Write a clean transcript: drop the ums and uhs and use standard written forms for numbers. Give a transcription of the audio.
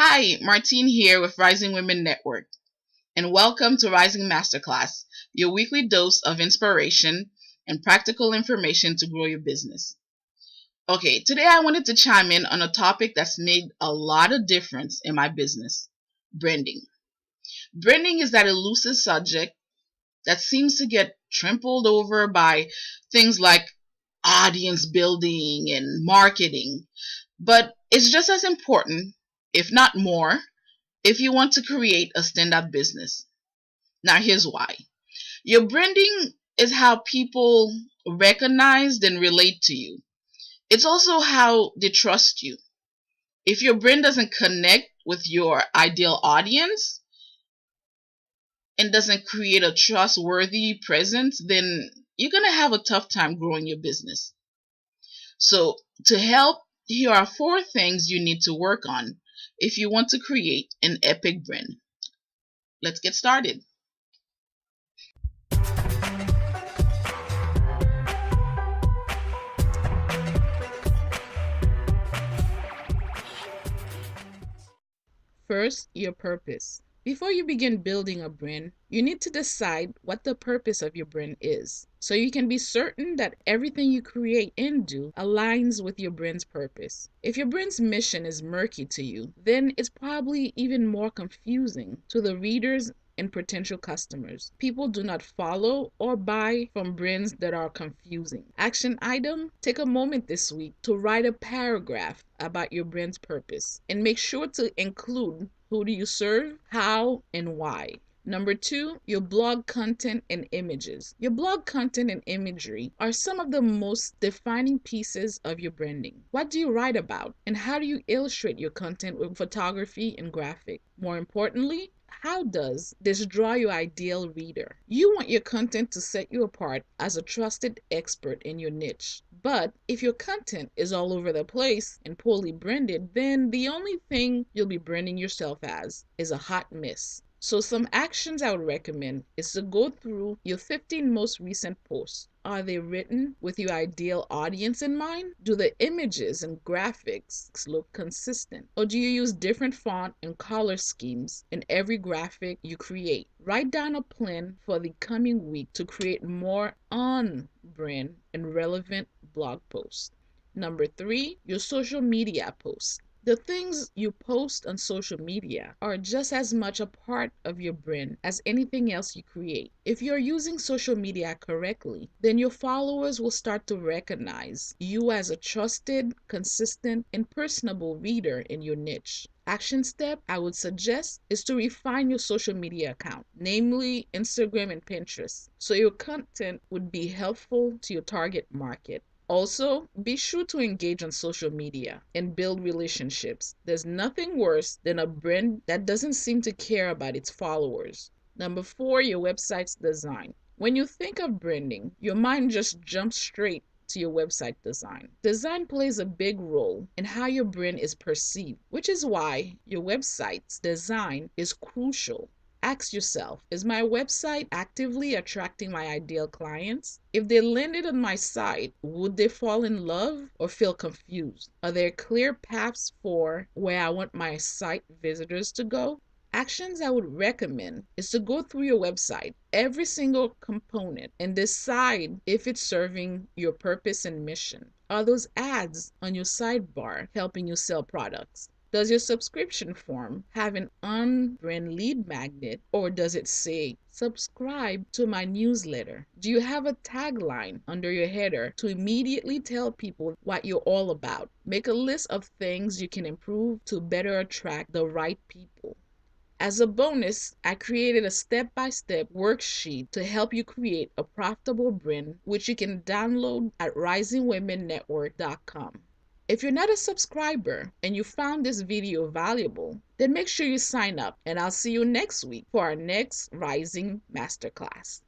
Hi, Martine here with Rising Women Network, and welcome to Rising Masterclass, your weekly dose of inspiration and practical information to grow your business. Okay, today I wanted to chime in on a topic that's made a lot of difference in my business: branding. Branding is that elusive subject that seems to get trampled over by things like audience building and marketing, but it's just as important, if not more, if you want to create a stand-up business. Now, here's why. Your branding is how people recognize and relate to you. It's also how they trust you. If your brand doesn't connect with your ideal audience and doesn't create a trustworthy presence, then you're going to have a tough time growing your business. So, to help, here are 4 things you need to work on if you want to create an epic brand. Let's get started. First, your purpose. Before you begin building a brand, you need to decide what the purpose of your brand is, so you can be certain that everything you create and do aligns with your brand's purpose. If your brand's mission is murky to you, then it's probably even more confusing to the readers and potential customers. People do not follow or buy from brands that are confusing. Action item: take a moment this week to write a paragraph about your brand's purpose and make sure to include who do you serve, how, and why. Number 2, your blog content and images. Your blog content and imagery are some of the most defining pieces of your branding. What do you write about, and how do you illustrate your content with photography and graphic? More importantly, how does this draw your ideal reader? You want your content to set you apart as a trusted expert in your niche. But if your content is all over the place and poorly branded, then the only thing you'll be branding yourself as is a hot mess. So some actions I would recommend is to go through your 15 most recent posts. Are they written with your ideal audience in mind? Do the images and graphics look consistent? Or do you use different font and color schemes in every graphic you create? Write down a plan for the coming week to create more on-brand and relevant blog posts. Number 3, your social media posts. The things you post on social media are just as much a part of your brand as anything else you create. If you're using social media correctly, then your followers will start to recognize you as a trusted, consistent, and personable reader in your niche. Action step I would suggest is to refine your social media account, namely Instagram and Pinterest, so your content would be helpful to your target market. Also, be sure to engage on social media and build relationships. There's nothing worse than a brand that doesn't seem to care about its followers. Number 4, your website's design. When you think of branding, your mind just jumps straight to your website design. Design plays a big role in how your brand is perceived, which is why your website's design is crucial. Ask yourself, is my website actively attracting my ideal clients? If they landed on my site, would they fall in love or feel confused? Are there clear paths for where I want my site visitors to go? Actions I would recommend is to go through your website, every single component, and decide if it's serving your purpose and mission. Are those ads on your sidebar helping you sell products? Does your subscription form have an on-brand lead magnet, or does it say, subscribe to my newsletter? Do you have a tagline under your header to immediately tell people what you're all about? Make a list of things you can improve to better attract the right people. As a bonus, I created a step-by-step worksheet to help you create a profitable brand, which you can download at risingwomennetwork.com. If you're not a subscriber and you found this video valuable, then make sure you sign up, and I'll see you next week for our next Rising Masterclass.